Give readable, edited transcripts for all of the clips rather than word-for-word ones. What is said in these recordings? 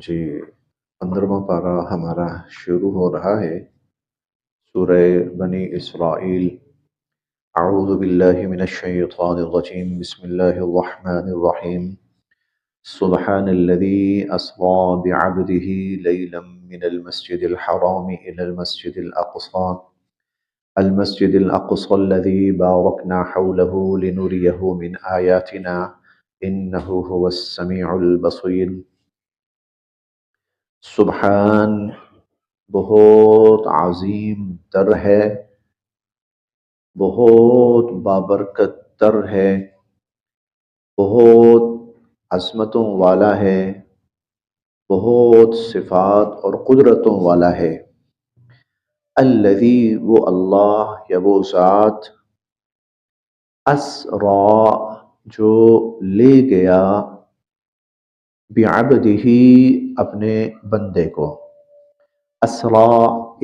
جی 15واں پارہ ہمارا شروع ہو رہا ہے سورہ بنی اسرائیل۔ اعوذ باللہ من الشیطان الرجیم، بسم اللہ الرحمن الرحیم۔ سبحان الذي اسرى بعبده ليلا من المسجد الحرام الى المسجد الاقصى الذي باركنا حوله لنريه من آياتنا انه هو السميع البصير۔ سبحان بہت عظیم تر ہے، بہت بابرکت تر ہے، بہت عظمتوں والا ہے، بہت صفات اور قدرتوں والا ہے۔ الذی وہ اللہ یا وہ ذات، اسرا جو لے گیا، بعبدہ اپنے بندے کو۔ اسرا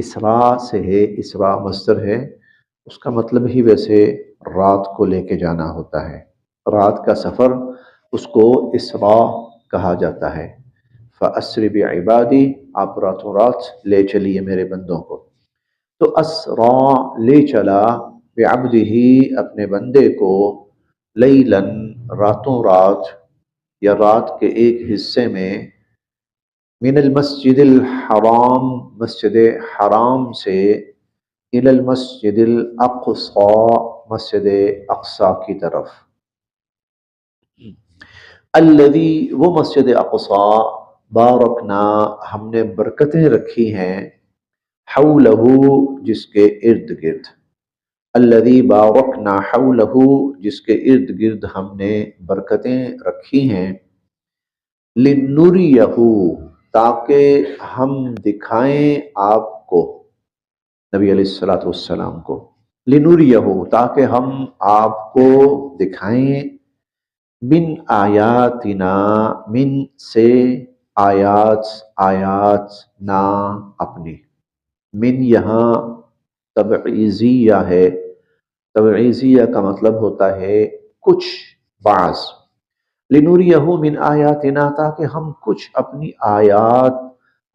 اسرا سے ہے، اسرا مصدر ہے، اس کا مطلب ہی ویسے رات کو لے کے جانا ہوتا ہے۔ رات کا سفر اس کو اسرا کہا جاتا ہے۔ فَأَسْرِ بِعِبَادِي، آپ راتوں رات لے چلیے میرے بندوں کو۔ تو اسرا لے چلا، بعبدہ اپنے بندے کو، لیلاً راتوں رات یا رات کے ایک حصے میں، من المسجد الحرام مسجد حرام سے، الی المسجد الاقصی مسجد اقصی کی طرف۔ الذی وہ مسجد اقصی، بارکنا ہم نے برکتیں رکھی ہیں، حولہ جس کے ارد گرد۔ الذی بارکنا حولہ جس کے ارد گرد ہم نے برکتیں رکھی ہیں، لنریہ تاکہ ہم دکھائیں آپ کو، نبی علیہ السلام کو، لنریہ تاکہ ہم آپ کو دکھائیں، من آیاتنا من سے، آیات نا اپنی۔ من یہاں تبعیضیہ ہے، تبعیضیہ کا مطلب ہوتا ہے کچھ، بعض۔ لنریہ من آیاتنا تاکہ ہم کچھ اپنی آیات،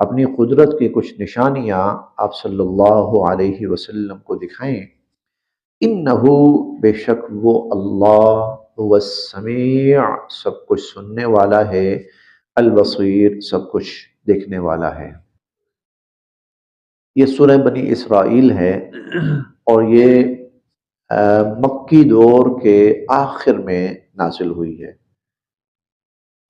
اپنی قدرت کی کچھ نشانیاں آپ صلی اللہ علیہ وسلم کو دکھائیں۔ انہو بے شک وہ اللہ، هو السمیع سب کچھ سننے والا ہے، البصیر سب کچھ دیکھنے والا ہے۔ یہ سورہ بنی اسرائیل ہے اور یہ مکی دور کے آخر میں نازل ہوئی ہے،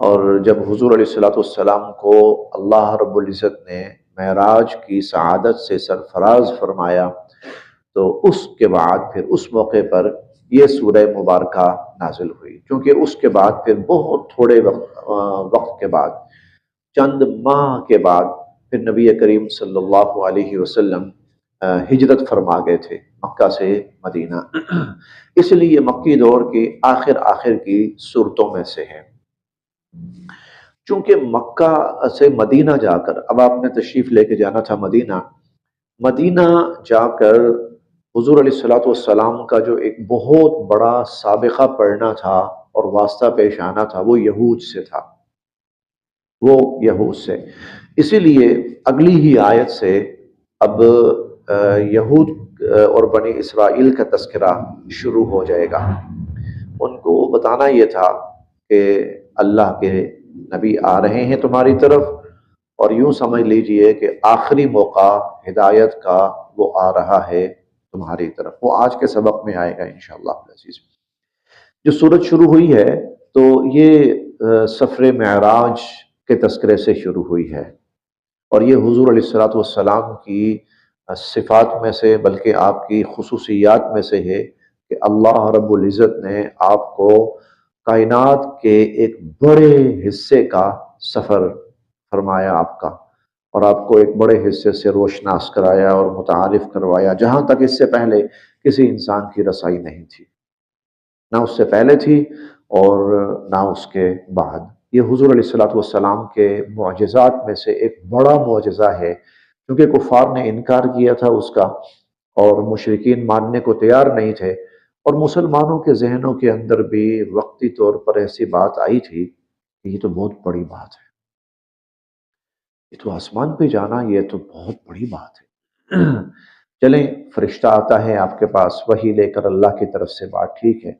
اور جب حضور علیہ السلام کو اللہ رب العزت نے معراج کی سعادت سے سرفراز فرمایا، تو اس کے بعد پھر اس موقع پر یہ سورہ مبارکہ نازل ہوئی، کیونکہ اس کے بعد پھر بہت تھوڑے وقت کے بعد، چند ماہ کے بعد، پھر نبی کریم صلی اللہ علیہ وسلم ہجرت فرما گئے تھے مکہ سے مدینہ۔ اس لیے یہ مکی دور کے آخر کی صورتوں میں سے ہے۔ چونکہ مکہ سے مدینہ جا کر، اب آپ نے تشریف لے کے جانا تھا مدینہ جا کر حضور علیہ السلام کا جو ایک بہت بڑا سابقہ پڑھنا تھا اور واسطہ پیش آنا تھا، وہ یہود سے تھا، وہ یہود سے۔ اسی لیے اگلی ہی آیت سے اب یہود اور بنی اسرائیل کا تذکرہ شروع ہو جائے گا۔ ان کو بتانا یہ تھا کہ اللہ کے نبی آ رہے ہیں تمہاری طرف، اور یوں سمجھ لیجئے کہ آخری موقع ہدایت کا وہ آ رہا ہے تمہاری طرف۔ وہ آج کے سبق میں آئے گا انشاءاللہ العزیز۔ جو سورت شروع ہوئی ہے تو یہ سفر معراج کے تذکرے سے شروع ہوئی ہے، اور یہ حضور علیہ السلام کی صفات میں سے، بلکہ آپ کی خصوصیات میں سے ہے کہ اللہ رب العزت نے آپ کو کائنات کے ایک بڑے حصے کا سفر فرمایا آپ کا، اور آپ کو ایک بڑے حصے سے روشناس کرایا اور متعارف کروایا، جہاں تک اس سے پہلے کسی انسان کی رسائی نہیں تھی، نہ اس سے پہلے تھی اور نہ اس کے بعد۔ یہ حضور علیہ السلام کے معجزات میں سے ایک بڑا معجزہ ہے، کیونکہ کفار نے انکار کیا تھا اس کا، اور مشرکین ماننے کو تیار نہیں تھے، اور مسلمانوں کے ذہنوں کے اندر بھی وقتی طور پر ایسی بات آئی تھی کہ یہ تو بہت بڑی بات ہے، یہ تو آسمان پہ جانا یہ تو بہت بڑی بات ہے۔ چلیں فرشتہ آتا ہے آپ کے پاس وحی لے کر اللہ کی طرف سے، بات ٹھیک ہے،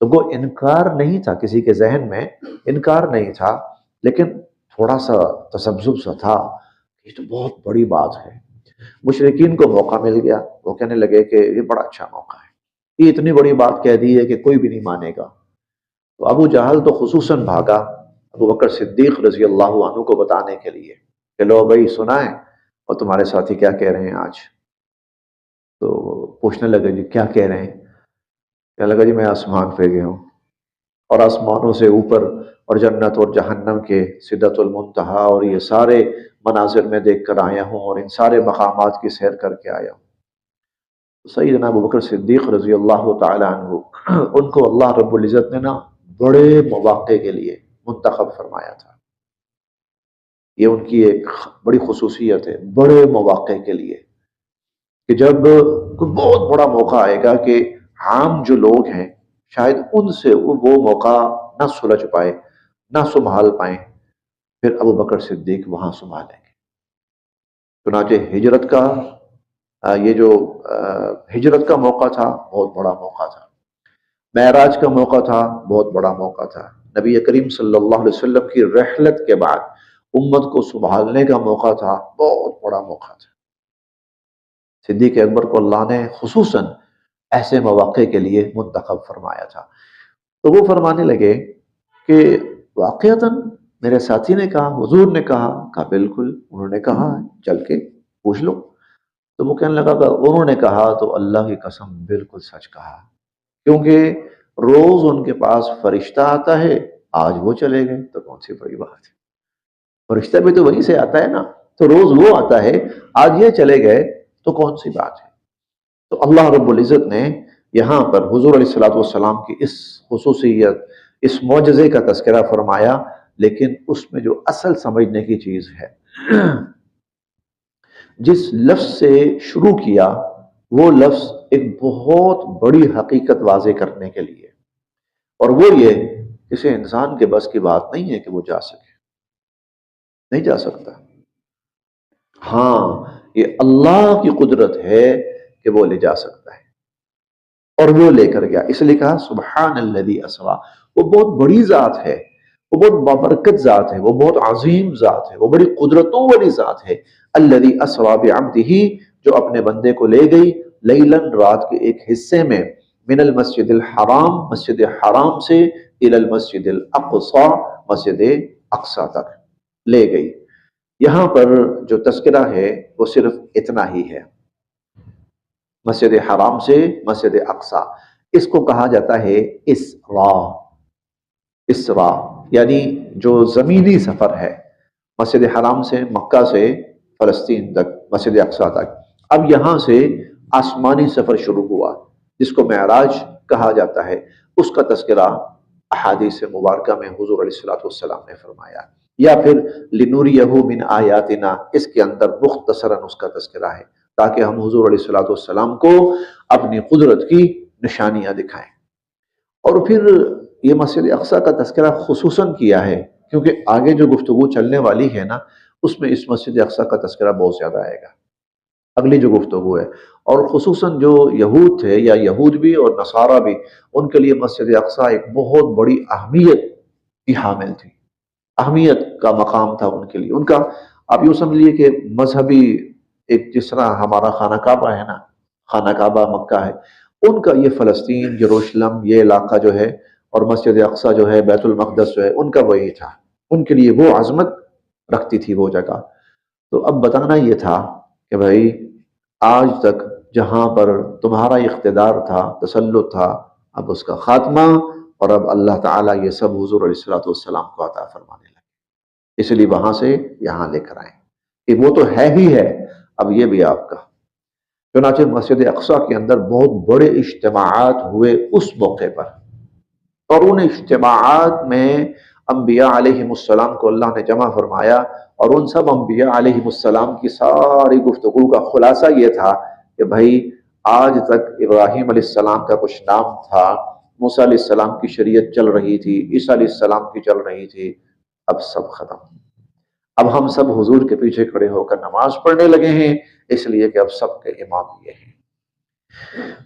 تو وہ انکار نہیں تھا کسی کے ذہن میں، انکار نہیں تھا، لیکن تھوڑا سا تذبذب سا تھا، یہ تو بہت بڑی بات ہے۔ مشرکین کو موقع مل گیا، وہ کہنے لگے کہ یہ بڑا اچھا موقع ہے، یہ اتنی بڑی بات کہہ دی ہے کہ کوئی بھی نہیں مانے گا۔ تو ابو جہل تو خصوصاً بھاگا ابو بکر صدیق رضی اللہ عنہ کو بتانے کے لیے کہ لو بھائی سنائیں، اور تمہارے ساتھی کیا کہہ رہے ہیں آج؟ تو پوچھنے لگے جی کیا کہہ رہے ہیں؟ کہنے لگا جی میں آسمان پہ گیا ہوں، اور آسمانوں سے اوپر اور جنت اور جہنم کے سدرۃ المنتہا اور یہ سارے مناظر میں دیکھ کر آیا ہوں، اور ان سارے مقامات کی سیر کر کے آیا ہوں۔ سیدنا ابو بکر صدیق رضی اللہ تعالی عنہ، ان کو اللہ رب العزت نے نا بڑے مواقع کے لیے منتخب فرمایا تھا۔ یہ ان کی ایک بڑی خصوصیت ہے، بڑے مواقع کے لیے، کہ جب کوئی بہت بڑا موقع آئے گا کہ عام جو لوگ ہیں شاید ان سے وہ موقع نہ سلجھ پائے، نہ سنبھال پائیں، پھر ابو بکر صدیق وہاں سنبھالیں گے۔ چنانچہ ہجرت کا یہ جو ہجرت کا موقع تھا بہت بڑا موقع تھا، معراج کا موقع تھا بہت بڑا موقع تھا، نبی کریم صلی اللہ علیہ وسلم کی رحلت کے بعد امت کو سنبھالنے کا موقع تھا، بہت بڑا موقع تھا۔ صدیق اکبر کو اللہ نے خصوصاً ایسے مواقع کے لیے منتخب فرمایا تھا۔ تو وہ فرمانے لگے کہ واقعتاً میرے ساتھی نے کہا، حضور نے کہا بالکل، انہوں نے کہا چل کے پوچھ لو۔ تو وہ کہنے لگا کہ انہوں نے کہا تو اللہ کی قسم بالکل سچ کہا، کیونکہ روز ان کے پاس فرشتہ آتا ہے، آج وہ چلے گئے تو کون سی بڑی بات ہے، فرشتہ بھی تو وہیں سے آتا ہے نا، تو روز وہ آتا ہے، آج یہ چلے گئے تو کون سی بات ہے۔ تو اللہ رب العزت نے یہاں پر حضور علیہ الصلوۃ والسلام کی اس خصوصیت، اس معجزے کا تذکرہ فرمایا، لیکن اس میں جو اصل سمجھنے کی چیز ہے، جس لفظ سے شروع کیا وہ لفظ ایک بہت بڑی حقیقت واضح کرنے کے لیے، اور وہ یہ کسی انسان کے بس کی بات نہیں ہے کہ وہ جا سکے، نہیں جا سکتا۔ ہاں یہ اللہ کی قدرت ہے کہ وہ لے جا سکتا ہے، اور وہ لے کر گیا، اس لیے کہا سبحان الذی اسریٰ، وہ بہت بڑی ذات ہے، وہ بہت بابرکت ذات ہے، وہ بہت عظیم ذات ہے، وہ بڑی قدرتوں والی ذات ہے۔ الذی اسریٰ بعبدہ، جو اپنے بندے کو لے گئی لیلاً، رات کے ایک حصے میں، من المسجد الحرام، مسجد حرام سے، الی المسجد الاقصی، مسجد اقصی تک لے گئی۔ یہاں پر جو تذکرہ ہے وہ صرف اتنا ہی ہے، مسجد حرام سے مسجد اقصی، اس کو کہا جاتا ہے اسراء۔ اسراء یعنی جو زمینی سفر ہے، مسجد حرام سے مکہ سے فلسطین تک، مسجد اقصی تک۔ اب یہاں سے آسمانی سفر شروع ہوا جس کو معراج کہا جاتا ہے، اس کا تذکرہ احادیث مبارکہ میں حضور علیہ الصلوۃ والسلام نے فرمایا، یا پھر لنوریہ من آیاتنا، اس کے اندر مختصراً اس کا تذکرہ ہے تاکہ ہم حضور علیہ الصلوۃ والسلام کو اپنی قدرت کی نشانیاں دکھائیں۔ اور پھر یہ مسجد اقصی کا تذکرہ خصوصاً کیا ہے کیونکہ آگے جو گفتگو چلنے والی ہے نا، اس میں اس مسجد اقصی کا تذکرہ بہت زیادہ آئے گا، اگلی جو گفتگو ہے، اور خصوصاً جو یہود تھے، یا یہود بھی اور نصارہ بھی، ان کے لیے مسجد اقصی ایک بہت بڑی اہمیت کی حامل تھی، اہمیت کا مقام تھا ان کے لیے۔ ان کا آپ یوں سمجھلیے کہ مذہبی، ایک جس طرح ہمارا خانہ کعبہ ہے نا، خانہ کعبہ مکہ ہے، ان کا یہ فلسطین، یروشلم، یہ علاقہ جو ہے، اور مسجد اقصی جو ہے، بیت المقدس جو ہے، ان کا وہی تھا، ان کے لیے وہ عظمت رکھتی تھی وہ جگہ۔ تو اب بتانا یہ تھا کہ بھائی آج تک جہاں پر تمہارا اقتدار تھا، تسلط تھا، اب اس کا خاتمہ، اور اب اللہ تعالیٰ یہ سب حضور علیہ الصلوۃ والسلام کو عطا فرمانے لگے، اس لیے وہاں سے یہاں لے کر آئے کہ وہ تو ہے ہی ہے، اب یہ بھی آپ کا۔ چنانچہ مسجد اقصی کے اندر بہت بڑے اجتماعات ہوئے اس موقع پر، اور ان اجتماعات میں انبیاء علیہم السلام کو اللہ نے جمع فرمایا، اور ان سب انبیاء علیہم السلام کی ساری گفتگو کا خلاصہ یہ تھا کہ بھائی آج تک ابراہیم علیہ السلام کا کچھ نام تھا، موسیٰ علیہ السلام کی شریعت چل رہی تھی، عیسیٰ علیہ السلام کی چل رہی تھی، اب سب ختم، اب ہم سب حضور کے پیچھے کھڑے ہو کر نماز پڑھنے لگے ہیں، اس لیے کہ اب سب کے امام یہ ہیں۔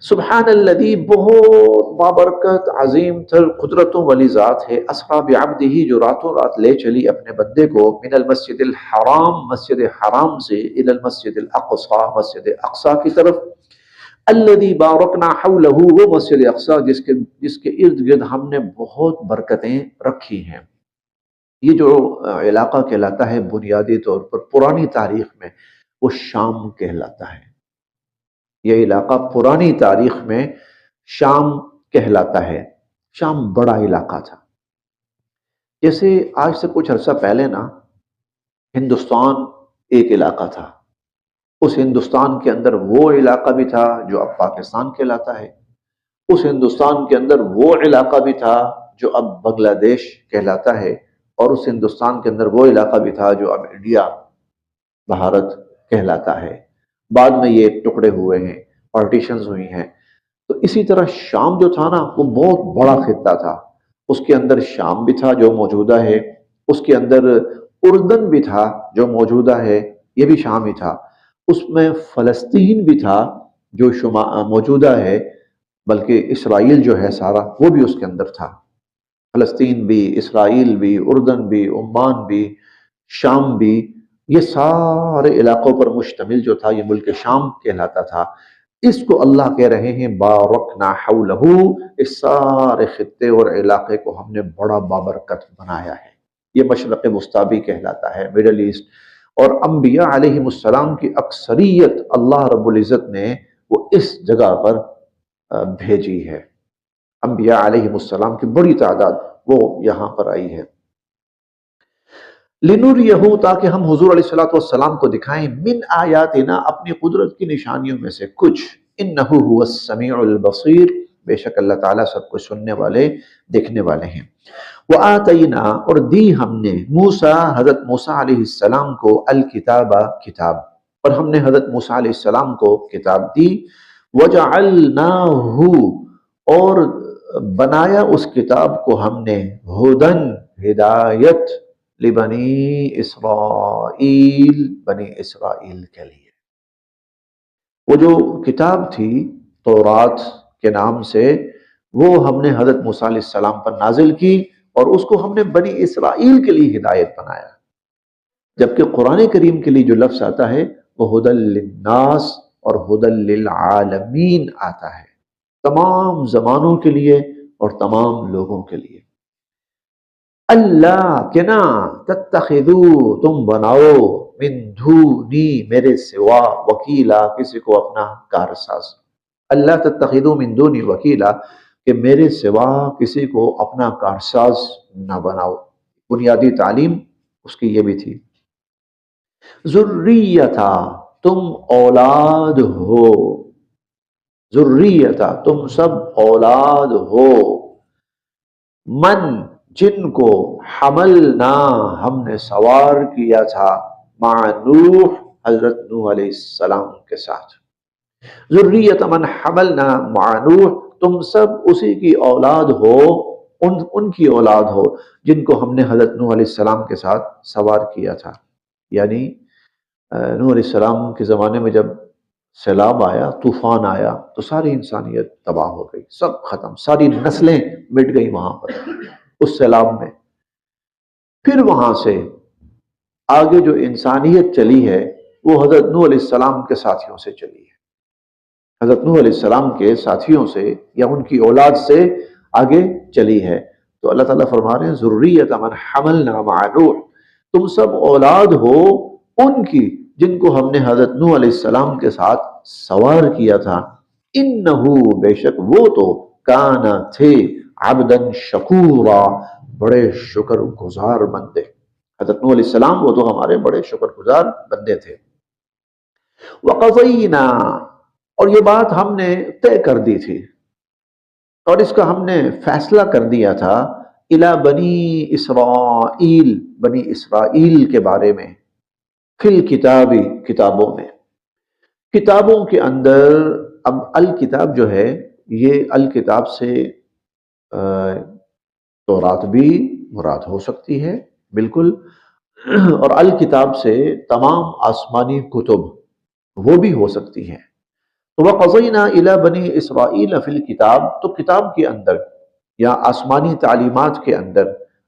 سبحان الذی، بہت بابرکت عظیم تر قدرتوں والی ذات ہے، اسریٰ بعبدہ، جو راتوں رات لے چلی اپنے بندے کو من المسجد الحرام، مسجد حرام سے، الی المسجد الاقصی، مسجد اقصی کی طرف، الذی بارکنا حولہ، وہ مسجد اقصی جس کے ارد گرد ہم نے بہت برکتیں رکھی ہیں۔ یہ جو علاقہ کہلاتا ہے بنیادی طور پر پرانی تاریخ میں وہ شام کہلاتا ہے۔ یہ علاقہ پرانی تاریخ میں شام کہلاتا ہے۔ شام بڑا علاقہ تھا۔ جیسے آج سے کچھ عرصہ پہلے نا ہندوستان ایک علاقہ تھا، اس ہندوستان کے اندر وہ علاقہ بھی تھا جو اب پاکستان کہلاتا ہے، اس ہندوستان کے اندر وہ علاقہ بھی تھا جو اب بنگلہ دیش کہلاتا ہے، اور اس ہندوستان کے اندر وہ علاقہ بھی تھا جو اب انڈیا، بھارت کہلاتا ہے۔ بعد میں یہ ٹکڑے ہوئے ہیں، پارٹیشنز ہوئی ہیں۔ تو اسی طرح شام جو تھا نا وہ بہت بڑا خطہ تھا، اس کے اندر شام بھی تھا جو موجودہ ہے، اس کے اندر اردن بھی تھا جو موجودہ ہے، یہ بھی شام ہی تھا، اس میں فلسطین بھی تھا جو موجودہ ہے، بلکہ اسرائیل جو ہے سارا وہ بھی اس کے اندر تھا۔ فلسطین بھی، اسرائیل بھی، اردن بھی، عمان بھی، شام بھی، یہ سارے علاقوں پر مشتمل جو تھا یہ ملک شام کہلاتا تھا۔ اس کو اللہ کہہ رہے ہیں بارکنا حولہ، اس سارے خطے اور علاقے کو ہم نے بڑا بابرکت بنایا ہے۔ یہ مشرق وسطیٰ بھی کہلاتا ہے، مڈل ایسٹ، اور انبیاء علیہ السلام کی اکثریت اللہ رب العزت نے وہ اس جگہ پر بھیجی ہے۔ انبیاء علیہ السلام کی بڑی تعداد وہ یہاں پر آئی ہے۔ لِنُرِيَهُ، تاکہ ہم حضور علیہ السلام کو دکھائیں، من آیاتنا، اپنی قدرت کی نشانیوں میں سے کچھ، انہو هو السمیع البصیر، بے شک اللہ تعالیٰ سب کو سننے والے دیکھنے والے ہیں۔ وَآتَيْنَا، اور دی ہم نے، موسیٰ، حضرت موسیٰ علیہ السلام کو، الکتاب، کتاب، اور ہم نے حضرت موسیٰ علیہ السلام کو کتاب دی، وَجَعَلْنَاهُ، اور بنایا اس کتاب کو ہم نے، ہدن، ہدایت، لبنی اسرائیل، بنی اسرائیل کے لیے۔ وہ جو کتاب تھی تورات کے نام سے، وہ ہم نے حضرت موسیٰ علیہ السلام پر نازل کی، اور اس کو ہم نے بنی اسرائیل کے لیے ہدایت بنایا۔ جبکہ قرآن کریم کے لیے جو لفظ آتا ہے وہ ہدی للناس اور ہدی للعالمین آتا ہے، تمام زمانوں کے لیے اور تمام لوگوں کے لیے۔ اللہ کہ نہ، تتخذو، تم بناؤ، من دونی، میرے سوا، وکیلا، کسی کو اپنا کارساز۔ اللہ تتخذو من دونی وکیلا، کہ میرے سوا کسی کو اپنا کارساز نہ بناؤ۔ بنیادی تعلیم اس کی یہ بھی تھی۔ ذریتا، تم اولاد ہو، ذریتا، تم سب اولاد ہو، من، جن کو، حملنا، ہم نے سوار کیا تھا، مع نوح، حضرت نوح علیہ السلام کے ساتھ۔ ذریت من حملنا مع نوح، تم سب اسی کی اولاد ہو، ان کی اولاد ہو جن کو ہم نے حضرت نوح علیہ السلام کے ساتھ سوار کیا تھا۔ یعنی نوح علیہ السلام کے زمانے میں جب سیلاب آیا، طوفان آیا، تو ساری انسانیت تباہ ہو گئی، سب ختم، ساری نسلیں مٹ گئی وہاں پر اس سیلاب میں۔ پھر وہاں سے آگے جو انسانیت چلی ہے وہ حضرت نوح علیہ السلام کے ساتھیوں سے چلی ہے، حضرت نوح علیہ السلام کے ساتھیوں سے یا ان کی اولاد سے آگے چلی ہے۔ تو اللہ تعالیٰ فرما رہے ہیں ذریت من حملنا مع نوح، تم سب اولاد ہو ان کی جن کو ہم نے حضرت نوح علیہ السلام کے ساتھ سوار کیا تھا۔ انہو، بے شک وہ تو، کانا، تھے، عبدن شکورا، بڑے شکر گزار بندے۔ حضرت نوح علیہ السلام وہ تو ہمارے بڑے شکر گزار بندے تھے۔ وَقَضَيْنَا، اور یہ بات ہم نے طے کر دی تھی اور اس کا ہم نے فیصلہ کر دیا تھا، اِلَى بنی اسرائیل، بنی اسرائیل کے بارے میں، فی الکتاب، کتابوں میں، کتابوں کے اندر۔ اب الکتاب جو ہے یہ الکتاب سے تورات بھی مراد ہو سکتی ہے، بالکل، اور الکتاب سے تمام آسمانی کتب وہ بھی ہو سکتی ہیں۔ تو وَقَضَيْنَا إِلَى بَنِي إِسْرَائِيلَ فِي الْكِتَاب، تو کتاب کے اندر یا آسمانی تعلیمات کے اندر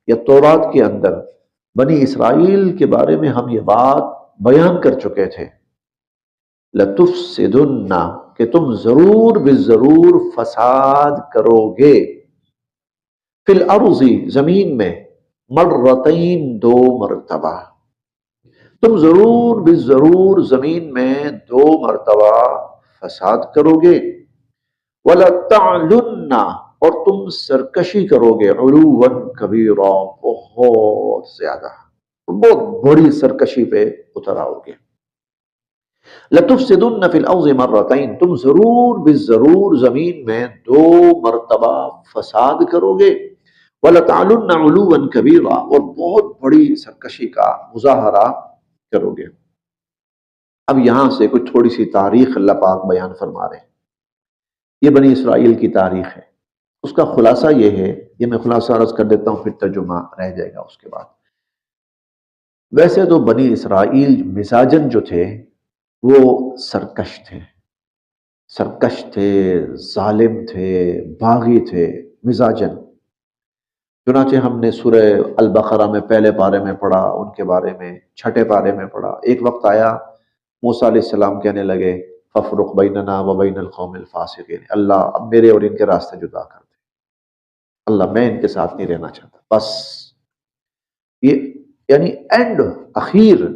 یا تورات کے اندر بنی اسرائیل کے بارے میں ہم یہ بات بیان کر چکے تھے، لَتُفْسِدُنَّ، کہ تم ضرور بالضرور فساد کرو گے، فی الارض، زمین میں، مرتین، دو مرتبہ، تم ضرور بالضرور زمین میں دو مرتبہ فساد کرو گے، وَلَتَعْلُنَّ، اور تم سرکشی کرو گے، عُلُوًّا کبیرا، بہت زیادہ، بہت بڑی سرکشی پہ اتر آؤ گے۔ لَتُفْسِدُنَّ فِي الْأَرْضِ مَرَّتَيْن، تم ضرور بالضرور زمین میں دو مرتبہ فساد کرو گے، وَلَتَعْلُنَّ عُلُوًّا كَبِيرًا، اور بہت بڑی سرکشی کا مظاہرہ کرو گے۔ اب یہاں سے کچھ تھوڑی سی تاریخ اللہ پاک بیان فرما رہے ہیں۔ یہ بنی اسرائیل کی تاریخ ہے، اس کا خلاصہ یہ ہے، یہ میں خلاصہ عرض کر دیتا ہوں، پھر ترجمہ رہ جائے گا اس کے بعد۔ ویسے تو بنی اسرائیل مزاجن جو تھے وہ سرکش تھے، سرکش تھے، ظالم تھے، باغی تھے مزاجن۔ چنانچہ ہم نے سورہ البقرہ میں پہلے پارے میں پڑھا، ان کے بارے میں چھٹے پارے میں پڑھا۔ ایک وقت آیا موسیٰ علیہ السلام کہنے لگے فَافْرُقْ بَيْنَنَا وَبَيْنَ الْقَوْمِ الْفَاسِقِينَ، اللہ اب میرے اور ان کے راستے جدا کر دے، اللہ میں ان کے ساتھ نہیں رہنا چاہتا، بس۔ یہ یعنی اینڈ، اخیر،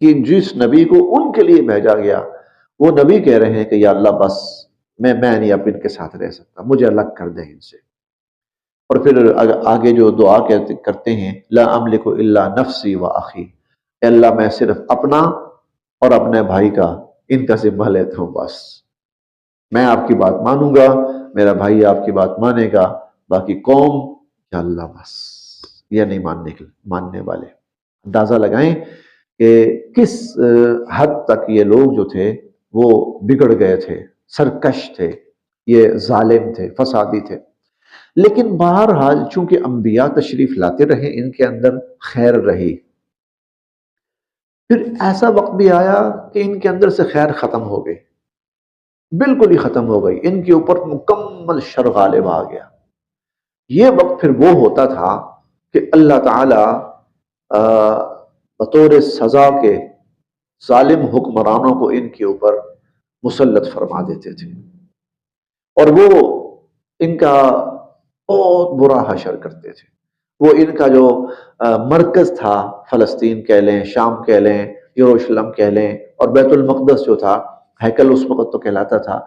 کہ جس نبی کو ان کے لیے بھیجا گیا وہ نبی کہہ رہے ہیں کہ یا اللہ بس میں نہیں اب ان کے ساتھ رہ سکتا، مجھے الگ کر دیں ان سے۔ اور پھر آگے جو دعا کرتے ہیں لا املک الا نفسی و اخی، اے اللہ میں صرف اپنا اور اپنے بھائی کا ان کا ذمہ لیتا ہوں، بس میں آپ کی بات مانوں گا، میرا بھائی آپ کی بات مانے گا، باقی قوم یا اللہ بس یہ نہیں ماننے والے۔ اندازہ لگائیں کہ کس حد تک یہ لوگ جو تھے وہ بگڑ گئے تھے، سرکش تھے، یہ ظالم تھے، فسادی تھے۔ لیکن بہرحال چونکہ انبیاء تشریف لاتے رہے، ان کے اندر خیر رہی۔ پھر ایسا وقت بھی آیا کہ ان کے اندر سے خیر ختم ہو گئی، بالکل ہی ختم ہو گئی، ان کے اوپر مکمل شر غالب آ گیا۔ یہ وقت پھر وہ ہوتا تھا کہ اللہ تعالی بطور سزا کے ظالم حکمرانوں کو ان کے اوپر مسلط فرما دیتے تھے، اور وہ ان کا بہت برا حشر کرتے تھے۔ وہ ان کا جو مرکز تھا، فلسطین کہہ لیں، شام کہہ لیں، یروشلم کہہ لیں، اور بیت المقدس جو تھا، ہیکل اس وقت تو کہلاتا تھا،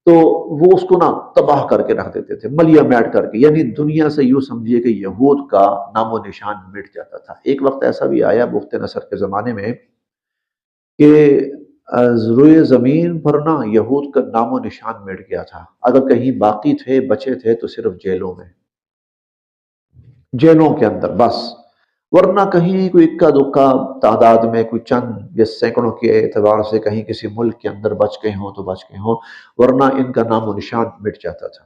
تو وہ اس کو نا تباہ کر کے رکھ دیتے تھے، ملیہ میٹ کر کے، یعنی دنیا سے یوں سمجھیے کہ یہود کا نام و نشان مٹ جاتا تھا۔ ایک وقت ایسا بھی آیا بخت نصر کے زمانے میں کہ روئے زمین پر نا یہود کا نام و نشان مٹ گیا تھا، اگر کہیں باقی تھے، بچے تھے تو صرف جیلوں میں، جیلوں کے اندر بس، ورنہ کہیں کوئی اکا دکا تعداد میں کوئی چند یا سینکڑوں کے اعتبار سے کہیں کسی ملک کے اندر بچ گئے ہوں تو بچ گئے ہوں، ورنہ ان کا نام و نشان مٹ جاتا تھا۔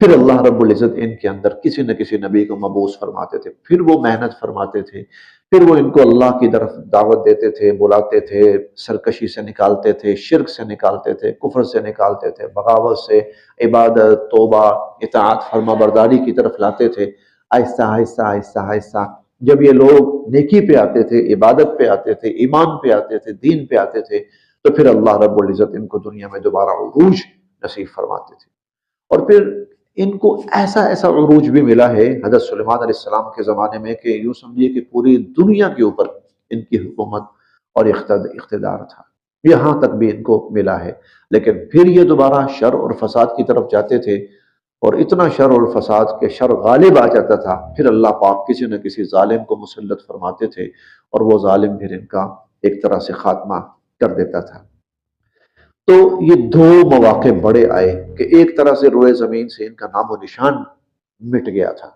پھر اللہ رب العزت ان کے اندر کسی نہ کسی نبی کو مبعوث فرماتے تھے، پھر وہ محنت فرماتے تھے، پھر وہ ان کو اللہ کی طرف دعوت دیتے تھے، بلاتے تھے، سرکشی سے نکالتے تھے، شرک سے نکالتے تھے، کفر سے نکالتے تھے، بغاوت سے، عبادت، توبہ، اطاعت، فرما برداری کی طرف لاتے تھے۔ آہستہ آہستہ آہستہ آہستہ جب یہ لوگ نیکی پہ آتے تھے، عبادت پہ آتے تھے، ایمان پہ آتے تھے، دین پہ آتے تھے، تو پھر اللہ رب العزت ان کو دنیا میں دوبارہ عروج نصیب فرماتے تھے۔ اور پھر ان کو ایسا ایسا عروج بھی ملا ہے حضرت سلیمان علیہ السلام کے زمانے میں کہ یوں سمجھیے کہ پوری دنیا کے اوپر ان کی حکومت اور اقتدار تھا، یہاں تک بھی ان کو ملا ہے۔ لیکن پھر یہ دوبارہ شر اور فساد کی طرف جاتے تھے، اور اتنا شر اور فساد کے شر غالب آ جاتا تھا، پھر اللہ پاک کسی نہ کسی ظالم کو مسلط فرماتے تھے، اور وہ ظالم پھر ان کا ایک طرح سے خاتمہ کر دیتا تھا۔ تو یہ دو مواقع بڑے آئے کہ ایک طرح سے روئے زمین سے ان کا نام و نشان مٹ گیا تھا۔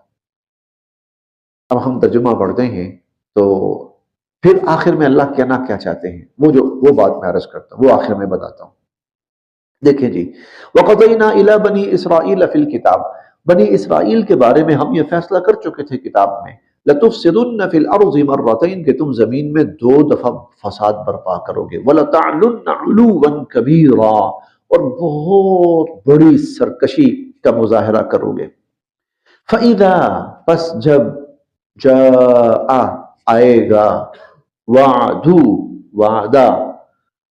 اب ہم ترجمہ پڑھتے ہیں تو پھر آخر میں اللہ کہنا کیا چاہتے ہیں، وہ بات میں عرض کرتا ہوں، وہ آخر میں بتاتا ہوں۔ دیکھیں جی، وَقَضَيْنَا إِلَى بَنِي إِسْرَائِيلَ فِي الْكِتَابِ، بنی اسرائیل کے بارے میں ہم یہ فیصلہ کر چکے تھے کتاب میں، لَتُفْسِدُنَّ فِي الْأَرْضِ مَرَّتَيْن کہ تم زمین میں 2 دفعہ فساد برپا کرو گے، وَلَتَعْلُنَّ عُلُوًّا كَبِيرًا اور بہت بڑی سرکشی کا مظاہرہ کرو گے۔ فَإِذَا پس جب جاء آئے گا وعدو وعدہ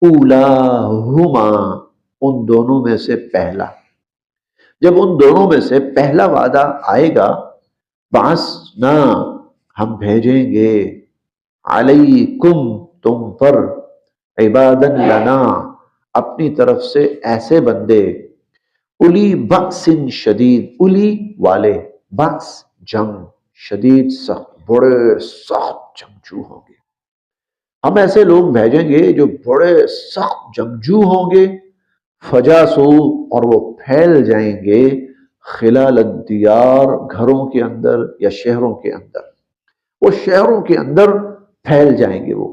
اولاہما ان دونوں میں سے پہلا، جب ان دونوں میں سے پہلا وعدہ آئے گا، بعثنا ہم بھیجیں گے علیکم تم پر عبادا لنا اپنی طرف سے ایسے بندے، الی بأس شدید، الی والے، بأس جنگ، شدید سخت، بڑے سخت جنگجو ہوں گے۔ ہم ایسے لوگ بھیجیں گے جو بڑے سخت جنگجو ہوں گے، فجاسو اور وہ پھیل جائیں گے خلال الدیار گھروں کے اندر یا شہروں کے اندر، وہ شہروں کے اندر پھیل جائیں گے وہ۔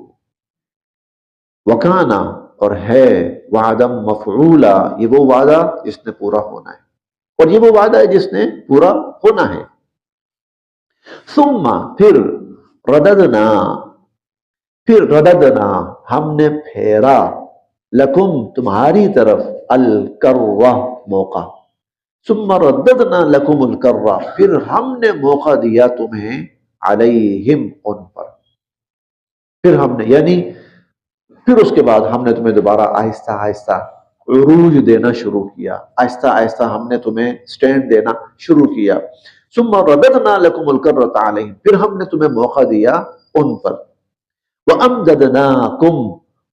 وکانا اور ہے وعدم مفعولا یہ وہ وعدہ جس نے پورا ہونا ہے، اور یہ وہ وعدہ ہے جس نے پورا ہونا ہے۔ ثم پھر رددنا ہم نے پھیرا لکم تمہاری طرف الکرہ موقع، ثم رددنا لکم الکرہ پھر ہم نے موقع دیا تمہیں علیہم ان پر، پھر ہم نے یعنی پھر اس کے بعد ہم نے تمہیں دوبارہ آہستہ آہستہ عروج دینا شروع کیا، آہستہ آہستہ ہم نے تمہیں سٹینڈ دینا شروع کیا۔ ثم رددنا لکم الکرۃ علیہم پھر ہم نے تمہیں موقع دیا ان پر۔ وَأَمْدَدْنَاكُمْ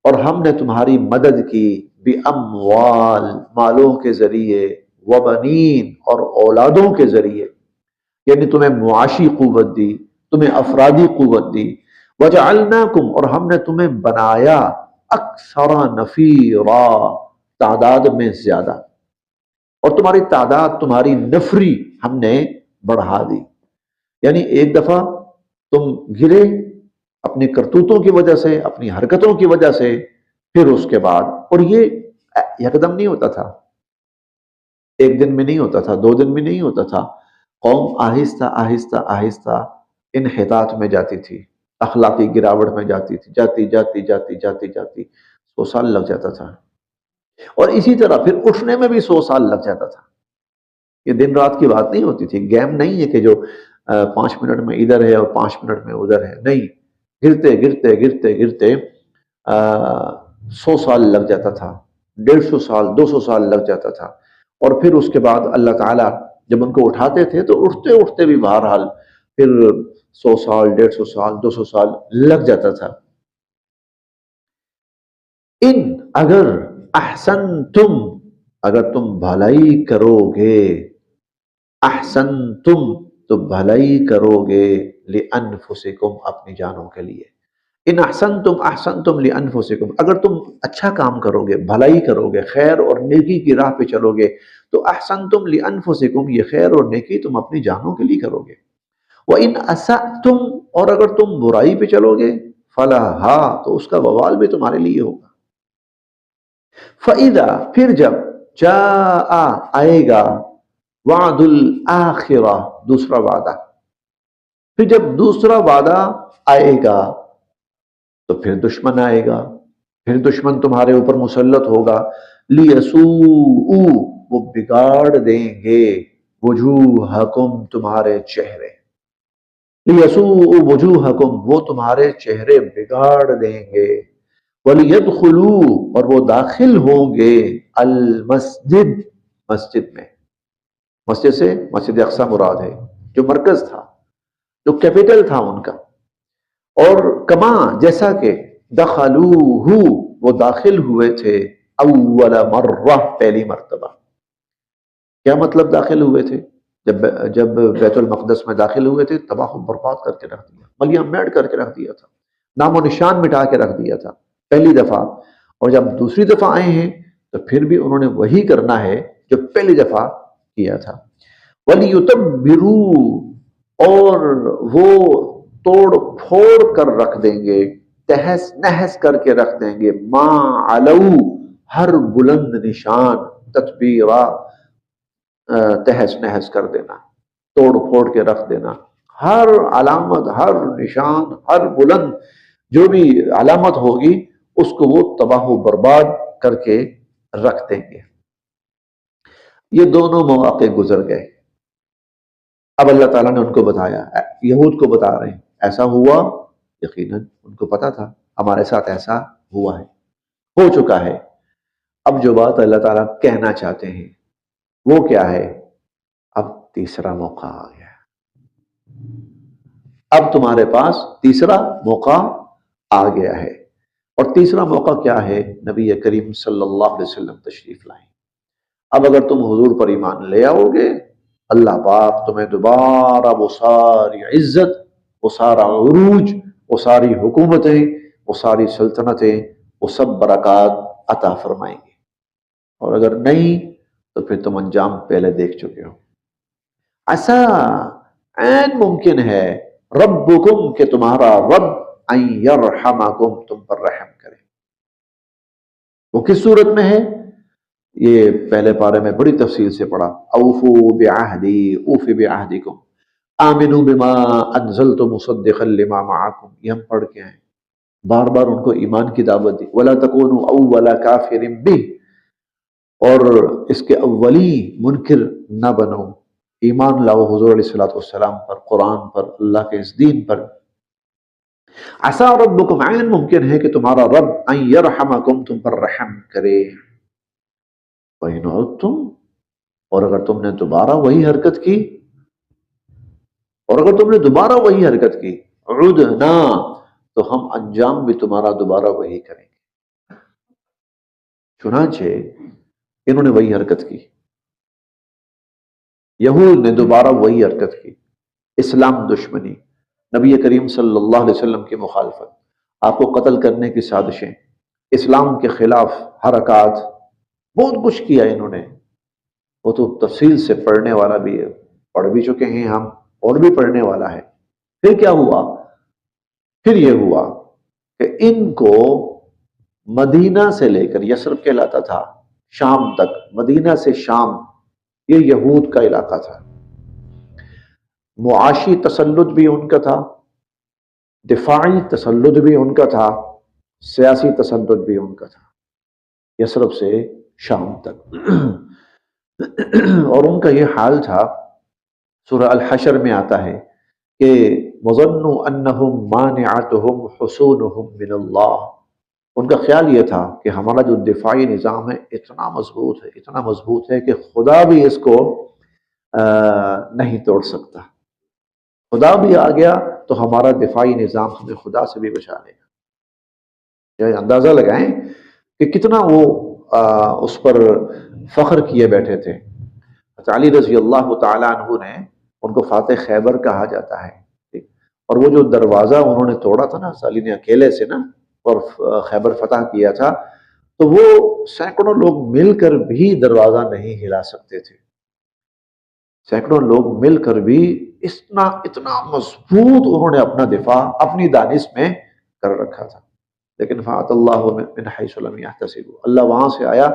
اور ہم نے تمہاری مدد کی بِأَمْوَال مالوں کے ذریعے، وَبَنِین اور اولادوں کے ذریعے، یعنی تمہیں معاشی قوت دی، تمہیں افرادی قوت دی۔ وَجَعَلْنَاكُمْ اور ہم نے تمہیں بنایا اکثر نفیرا تعداد میں زیادہ، اور تمہاری تعداد تمہاری نفری ہم نے بڑھا دی، یعنی ایک دفعہ تم گرے اپنی کرتوتوں کی وجہ سے، اپنی حرکتوں کی وجہ سے، پھر اس کے بعد، اور یہ یکدم نہیں ہوتا تھا، ایک دن میں نہیں ہوتا تھا، 2 دن میں نہیں ہوتا تھا، قوم آہستہ آہستہ آہستہ انحطاط میں جاتی تھی، اخلاقی گراوٹ میں جاتی تھی، جاتی 100 سال لگ جاتا تھا، اور اسی طرح پھر اٹھنے میں بھی 100 سال لگ جاتا تھا۔ یہ دن رات کی بات نہیں ہوتی تھی، گیم نہیں ہے کہ جو 5 منٹ میں ادھر ہے اور 5 منٹ میں ادھر ہے، نہیں، گرتے گرتے گرتے گرتے 100 سال لگ جاتا تھا، 150 سال 200 سال لگ جاتا تھا، اور پھر اس کے بعد اللہ تعالیٰ جب ان کو اٹھاتے تھے تو اٹھتے اٹھتے بھی بہرحال پھر 100 سال 150 سال 200 سال لگ جاتا تھا۔ ان اگر احسنتم اگر تم بھلائی کرو گے، احسنتم تو بھلائی کرو گے، لانفسکم اپنی جانوں کے لیے، ان احسنتم لانفسکم اگر تم اچھا کام کرو گے، بھلائی کرو گے، خیر اور نیکی کی راہ پہ چلو گے، تو احسنتم لانفسکم یہ خیر اور نیکی تم اپنی جانوں کے لیے کرو گے۔ وَإِنْ أَسَأْتُمْ اور اگر تم برائی پہ چلو گے، فَلَهَا تو اس کا وبال بھی تمہارے لیے ہوگا۔ فَإِذَا پھر جب جاء آئے گا وعد الآخرہ دوسرا وعدہ، پھر جب دوسرا وعدہ آئے گا تو پھر دشمن آئے گا، پھر دشمن تمہارے اوپر مسلط ہوگا، لیسوء وہ بگاڑ دیں گے، وجوہکم تمہارے چہرے، لیسوء وجوہکم وہ تمہارے چہرے بگاڑ دیں گے، ولیدخلوا اور وہ داخل ہوں گے المسجد مسجد میں، مسجد سے مسجد اقصی مراد ہے، جو مرکز تھا، جو کیپٹل تھا ان کا، اور کما جیسا کہ دخلوہ وہ داخل ہوئے تھے اول مرہ پہلی مرتبہ۔ کیا مطلب داخل ہوئے تھے؟ جب بیت المقدس میں داخل ہوئے تھے تباہ و برباد کر کے رکھ دیا، ملیاں میٹ کر کے رکھ دیا تھا، نام و نشان مٹا کے رکھ دیا تھا پہلی دفعہ، اور جب دوسری دفعہ آئے ہیں تو پھر بھی انہوں نے وہی کرنا ہے جو پہلی دفعہ کیا تھا۔ وَلِيُتَبِّرُوا اور وہ توڑ پھوڑ کر رکھ دیں گے، تہس نہس کر کے رکھ دیں گے، ما علو ہر بلند نشان، تتبیرا تہس نہس کر دینا، توڑ پھوڑ کے رکھ دینا ہر علامت، ہر نشان، ہر بلند جو بھی علامت ہوگی اس کو وہ تباہ و برباد کر کے رکھ دیں گے۔ یہ دونوں مواقع گزر گئے۔ اب اللہ تعالیٰ نے ان کو بتایا، یہود کو بتا رہے ہیں ایسا ہوا، یقیناً ان کو پتا تھا ہمارے ساتھ ایسا ہوا ہے، ہو چکا ہے۔ اب جو بات اللہ تعالیٰ کہنا چاہتے ہیں وہ کیا ہے؟ اب تیسرا موقع آ گیا، اب تمہارے پاس تیسرا موقع آ گیا ہے۔ اور تیسرا موقع کیا ہے؟ نبی کریم صلی اللہ علیہ وسلم تشریف لائیں۔ اب اگر تم حضور پر ایمان لے آؤ گے، اللہ پاک تمہیں دوبارہ وہ ساری عزت، وہ سارا عروج، وہ ساری حکومتیں، وہ ساری سلطنتیں، وہ سب برکات عطا فرمائیں گے۔ اور اگر نہیں تو پھر تم انجام پہلے دیکھ چکے ہو۔ ایسا عین ممکن ہے ربکم کہ تمہارا رب ان یرحمکم تم پر رحم کرے۔ وہ کس صورت میں ہے؟ یہ پہلے پارے میں بڑی تفصیل سے پڑھا، اوفو بعہدی اوفی بعہدکم آمنوا بما انزلت مصدقا لما معکم، یہ ہم پڑھ کے ہیں، بار بار ان کو ایمان کی دعوت دی، ولا تکونوا اول کافر بہ، اور اس کے اولی منکر نہ بنو، ایمان لاؤ حضور علیہ السلام پر، قرآن پر، اللہ کے اس دین پر۔ عسیٰ ربکم، عین ممکن ہے کہ تمہارا رب ان یرحمکم تم پر رحم کرے۔ وَإِنْ عُدْتُمْ، اور اگر تم نے دوبارہ وہی حرکت کی، اور اگر تم نے دوبارہ وہی حرکت کی، عُدْنَا، تو ہم انجام بھی تمہارا دوبارہ وہی کریں گے۔ چنانچہ انہوں نے وہی حرکت کی، یہود نے دوبارہ وہی حرکت کی، اسلام دشمنی، نبی کریم صلی اللہ علیہ وسلم کی مخالفت، آپ کو قتل کرنے کی سازشیں، اسلام کے خلاف حرکات، بہت کچھ کیا انہوں نے۔ وہ تو تفصیل سے پڑھنے والا بھی ہے، پڑھ بھی چکے ہیں ہم، اور بھی پڑھنے والا ہے۔ پھر کیا ہوا؟ پھر یہ ہوا کہ ان کو مدینہ سے لے کر، یثرب کہلاتا تھا، شام تک، مدینہ سے شام، یہ یہود کا علاقہ تھا۔ معاشی تسلط بھی ان کا تھا، دفاعی تسلط بھی ان کا تھا، سیاسی تسلط بھی ان کا تھا، یثرب سے شام تک۔ اور ان کا یہ حال تھا، سورہ الحشر میں آتا ہے کہ وَظَنُّوا أَنَّهُمْ مَانِعَتُهُمْ حُصُونُهُمْ مِنَ اللَّهِ، ان کا خیال یہ تھا کہ ہمارا جو دفاعی نظام ہے اتنا مضبوط ہے، اتنا مضبوط ہے کہ خدا بھی اس کو نہیں توڑ سکتا، خدا بھی آ گیا تو ہمارا دفاعی نظام ہمیں خدا سے بھی بچا لے گا۔ یہ اندازہ لگائیں کہ کتنا وہ اس پر فخر کیے بیٹھے تھے۔ علی رضی اللہ تعالیٰ عنہ نے، ان کو فاتح خیبر کہا جاتا ہے، اور وہ جو دروازہ انہوں نے توڑا تھا نا، علی نے اکیلے سے نا، اور خیبر فتح کیا تھا، تو وہ سینکڑوں لوگ مل کر بھی دروازہ نہیں ہلا سکتے تھے، سینکڑوں لوگ مل کر بھی اتنا مضبوط انہوں نے اپنا دفاع اپنی دانش میں کر رکھا تھا۔ لیکن فَأَتَى اللَّهُ مِنْ حَيْثُ لَمْ يَحْتَسِبُوا، اللہ وہاں سے آیا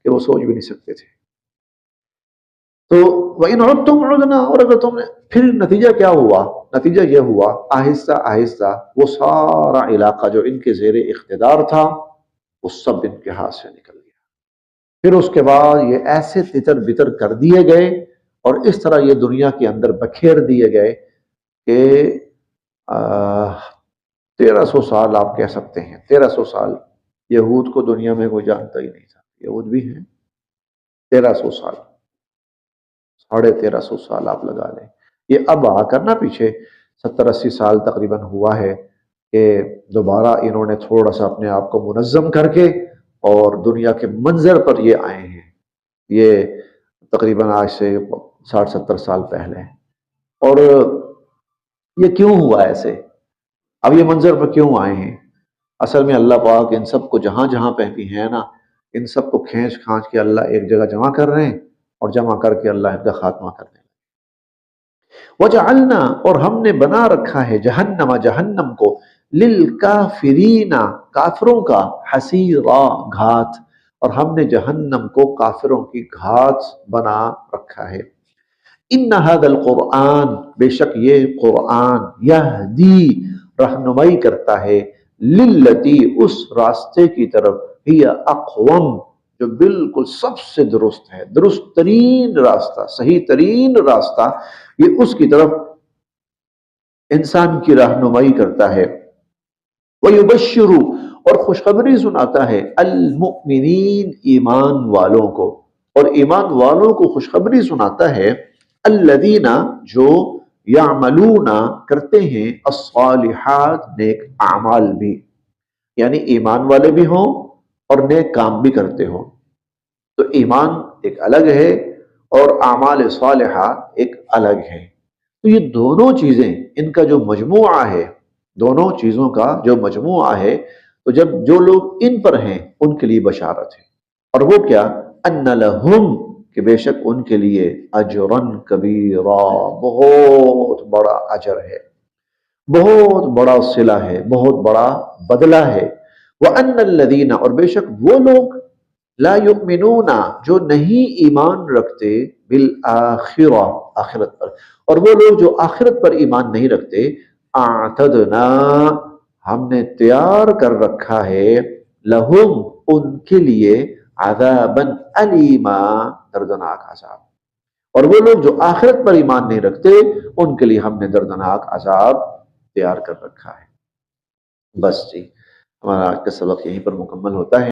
کہ وہ سوچ بھی نہیں سکتے تھے۔ تو وَإِنْ عُدْتُمْ عُدْنَا، اور اگر تم نے، پھر نتیجہ کیا ہوا؟ نتیجہ یہ ہوا، آہستہ آہستہ وہ سارا علاقہ جو ان کے زیر اقتدار تھا وہ سب ان کے ہاتھ سے نکل گیا۔ پھر اس کے بعد یہ ایسے تتر بتر کر دیے گئے اور اس طرح یہ دنیا کے اندر بکھیر دیے گئے کہ 1300 سال آپ کہہ سکتے ہیں، 1300 سال یہود کو دنیا میں کوئی جانتا ہی نہیں تھا، یہود بھی ہیں، 1300 سال، 1350 سال آپ لگا لیں۔ یہ اب آ کر نا پیچھے 70-80 سال تقریباً ہوا ہے کہ دوبارہ انہوں نے تھوڑا سا اپنے آپ کو منظم کر کے اور دنیا کے منظر پر یہ آئے ہیں۔ یہ تقریباً آج سے 60-70 سال پہلے۔ اور یہ کیوں ہوا ایسے؟ اب یہ منظر پر کیوں آئے ہیں؟ اصل میں اللہ پاک ان سب کو جہاں جہاں پہ بھی ہیں نا، ان سب کو کھینچ کھانچ کے اللہ ایک جگہ جمع کر رہے ہیں، اور جمع کر کے اللہ ان کا خاتمہ کرنے لگے۔ وَجَعَلْنَا، اور ہم نے بنا رکھا ہے، جہنم، جہنم کو، لِلْكَافِرِينَ، کافروں کا، حَسِيرًا، گھات، اور ہم نے جہنم کو کافروں کی گھات بنا رکھا ہے۔ ان ھذا القرآن، بے شک یہ قرآن، یہدی رہنمائی کرتا ہے، للتی اس راستے کی طرف، ہی اقوم جو بالکل سب سے درست ہے، درست ترین راستہ، صحیح ترین راستہ، یہ اس کی طرف انسان کی رہنمائی کرتا ہے۔ وَيُبَشِّرُ اور خوشخبری سناتا ہے، المؤمنین ایمان والوں کو، اور ایمان والوں کو خوشخبری سناتا ہے، الذین جو یعملون کرتے ہیں، الصالحات نیک اعمال بھی، یعنی ایمان والے بھی ہوں اور نیک کام بھی کرتے ہوں۔ تو ایمان ایک الگ ہے اور اعمال صالحہ ایک الگ ہے۔ تو یہ دونوں چیزیں، ان کا جو مجموعہ ہے، دونوں چیزوں کا جو مجموعہ ہے، تو جب جو لوگ ان پر ہیں ان کے لیے بشارت ہے، اور وہ کیا، ان لہم کہ بے شک ان کے لیے اجرن کبیرا بہت بڑا اجر ہے، بہت بڑا صلہ ہے، بہت بڑا بدلہ ہے۔ وَأَنَّ الَّذِينَ اور بے شک وہ لوگ، لا یؤمنون جو نہیں ایمان رکھتے، بالآخرہ آخرت پر، اور وہ لوگ جو آخرت پر ایمان نہیں رکھتے، اعتدنا ہم نے تیار کر رکھا ہے، لہم ان کے لیے، عذابا علیما دردناک عذاب، اور وہ لوگ جو آخرت پر ایمان نہیں رکھتے ان کے لیے ہم نے دردناک عذاب تیار کر رکھا ہے۔ بس جی، ہمارا آج کا سبق یہیں پر مکمل ہوتا ہے۔